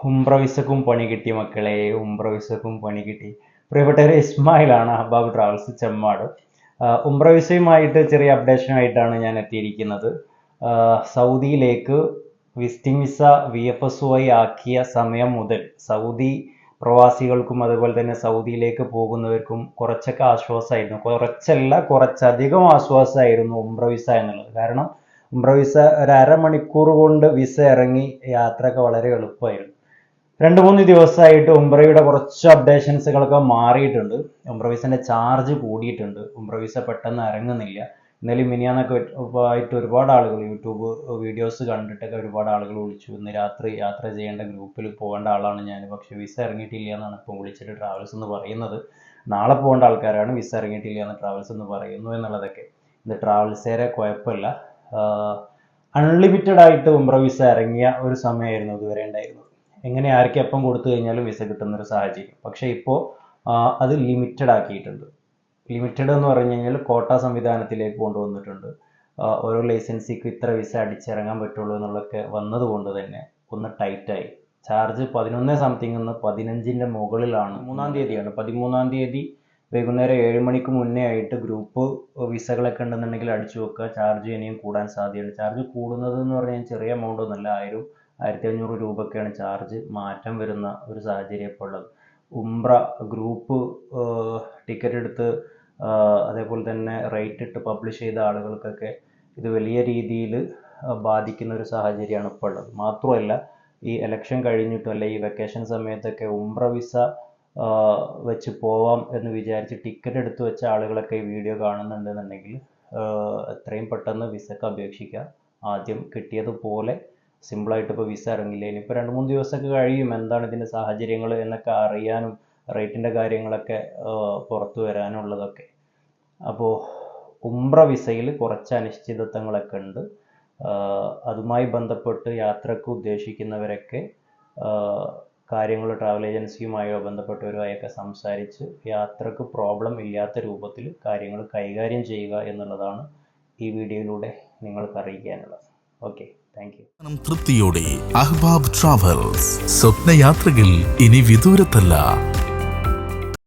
ഉംറ വിസക്കും പണി കിട്ടി മക്കളെ, ഉംറ വിസക്കും പണി കിട്ടി. പ്രിയപ്പെട്ടവർ, ഇസ്മായിലാണ്, അഹ്ബാബ് ട്രാവൽസ്, ചെമ്മാട്. ഉംറ വിസയുമായിട്ട് ചെറിയ അപ്ഡേഷനായിട്ടാണ് ഞാൻ എത്തിയിരിക്കുന്നത്. സൗദിയിലേക്ക് വിസിറ്റിംഗ് വിസ VFSY ആക്കിയ സമയം മുതൽ സൗദി പ്രവാസികൾക്കും അതുപോലെ തന്നെ സൗദിയിലേക്ക് പോകുന്നവർക്കും കുറച്ചൊക്കെ ആശ്വാസമായിരുന്നു. കുറച്ചധികം ആശ്വാസമായിരുന്നു ഉംറ വിസ എന്നുള്ളത്. കാരണം ഉംറ വിസ ഒരു അരമണിക്കൂർ കൊണ്ട് വിസ ഇറങ്ങി, യാത്രയൊക്കെ വളരെ എളുപ്പമായിരുന്നു. 2-3 ദിവസമായിട്ട് ഉംറയുടെ കുറച്ച് അപ്ഡേഷൻസുകളൊക്കെ മാറിയിട്ടുണ്ട്. ഉംറ വിസന്റെ ചാർജ് കൂടിയിട്ടുണ്ട്. ഉംറ വിസ പെട്ടെന്ന് ഇറങ്ങുന്നില്ല. ഇന്നലെ മിനിയാന്നൊക്കെ ആയിട്ട് ഒരുപാട് ആളുകൾ യൂട്യൂബ് വീഡിയോസ് കണ്ടിട്ടൊക്കെ ഒരുപാട് ആളുകൾ വിളിച്ചു. ഇന്ന് രാത്രി യാത്ര ചെയ്യേണ്ട ഗ്രൂപ്പിൽ പോകേണ്ട ആളാണ് ഞാൻ, പക്ഷെ വിസ ഇറങ്ങിയിട്ടില്ല എന്നാണ് ഇപ്പോൾ വിളിച്ചിട്ട് ട്രാവൽസ് എന്ന് പറയുന്നത്. നാളെ പോകേണ്ട ആൾക്കാരാണ്, വിസ ഇറങ്ങിയിട്ടില്ല എന്ന് ട്രാവൽസ് എന്ന് പറയുന്നു എന്നുള്ളതൊക്കെ. ഇത് ട്രാവൽസേരെ കുഴപ്പമില്ല. അൺലിമിറ്റഡ് ആയിട്ട് ഉംറ വിസ ഇറങ്ങിയ ഒരു സമയമായിരുന്നു ഇതുവരെ ഉണ്ടായിരുന്നത്. എങ്ങനെ ആർക്കും എപ്പം കൊടുത്തു കഴിഞ്ഞാലും വിസ കിട്ടുന്നൊരു സാഹചര്യം. പക്ഷേ ഇപ്പോൾ അത് ലിമിറ്റഡ് ആക്കിയിട്ടുണ്ട്. ലിമിറ്റഡ് എന്ന് പറഞ്ഞു കഴിഞ്ഞാൽ കോട്ട സംവിധാനത്തിലേക്ക് കൊണ്ടുവന്നിട്ടുണ്ട്. ഓരോ ലൈസൻസിക്ക് ഇത്ര വിസ അടിച്ചിറങ്ങാൻ പറ്റുള്ളൂ എന്നുള്ളതൊക്കെ വന്നതുകൊണ്ട് തന്നെ ഒന്ന് ടൈറ്റായി. ചാർജ് 11 സംതിങ് നിന്ന് 15ൻ്റെ മുകളിലാണ്. 3-ാം തീയതിയാണ്. 13-ാം തീയതി വൈകുന്നേരം 7 മണിക്ക് മുന്നേ ആയിട്ട് ഗ്രൂപ്പ് വിസകളൊക്കെ ഉണ്ടെന്നുണ്ടെങ്കിൽ അടിച്ചു വെക്കുക. ചാർജ് ഇനിയും കൂടാൻ സാധ്യതയുണ്ട്. ചാർജ് കൂടുന്നത് എന്ന് പറഞ്ഞാൽ ചെറിയ എമൗണ്ട് ഒന്നുമല്ല. 1000-1500 രൂപയൊക്കെയാണ് ചാർജ് മാറ്റം വരുന്ന ഒരു സാഹചര്യം ഇപ്പോൾ ഉള്ളത്. ഉംറ ഗ്രൂപ്പ് ടിക്കറ്റ് എടുത്ത് അതേപോലെ തന്നെ റേറ്റ് ഇട്ട് പബ്ലിഷ് ചെയ്ത ആളുകൾക്കൊക്കെ ഇത് വലിയ രീതിയിൽ ബാധിക്കുന്ന ഒരു സാഹചര്യമാണ് ഇപ്പോൾ ഉള്ളത്. മാത്രമല്ല, ഈ ഇലക്ഷൻ കഴിഞ്ഞിട്ടും അല്ല ഈ വെക്കേഷൻ സമയത്തൊക്കെ ഉംറ വിസ വെച്ച് പോവാം എന്ന് വിചാരിച്ച് ടിക്കറ്റ് എടുത്ത് വെച്ച ആളുകളൊക്കെ ഈ വീഡിയോ കാണുന്നുണ്ടെന്നുണ്ടെങ്കിൽ എത്രയും പെട്ടെന്ന് വിസക്ക് അപേക്ഷിക്കുക. ആദ്യം കിട്ടിയതുപോലെ സിമ്പിളായിട്ട് ഇപ്പോൾ വിസ ഇറങ്ങില്ല. ഇനിയിപ്പോൾ 2-3 ദിവസമൊക്കെ കഴിയും എന്താണ് ഇതിൻ്റെ സാഹചര്യങ്ങൾ എന്നൊക്കെ അറിയാനും റേറ്റിൻ്റെ കാര്യങ്ങളൊക്കെ പുറത്തു വരാനുള്ളതൊക്കെ. അപ്പോൾ ഉംറ വിസയിൽ കുറച്ച് അനിശ്ചിതത്വങ്ങളൊക്കെ ഉണ്ട്. അതുമായി ബന്ധപ്പെട്ട് യാത്രക്ക് ഉദ്ദേശിക്കുന്നവരൊക്കെ കാര്യങ്ങൾ ട്രാവൽ ഏജൻസിയുമായോ ബന്ധപ്പെട്ടവരുമായൊക്കെ സംസാരിച്ച് യാത്രക്ക് പ്രോബ്ലം ഇല്ലാത്ത രൂപത്തിൽ കാര്യങ്ങൾ കൈകാര്യം ചെയ്യുക എന്നുള്ളതാണ് ഈ വീഡിയോയിലൂടെ നിങ്ങൾക്ക് അറിയിക്കാനുള്ളത്. Okay, thank you. തൃപ്തിയോടെ അഹ്ബാബ് ട്രാവൽസ്. സ്വപ്നയാത്രകൾ ഇനി വിദൂരത്തല്ല,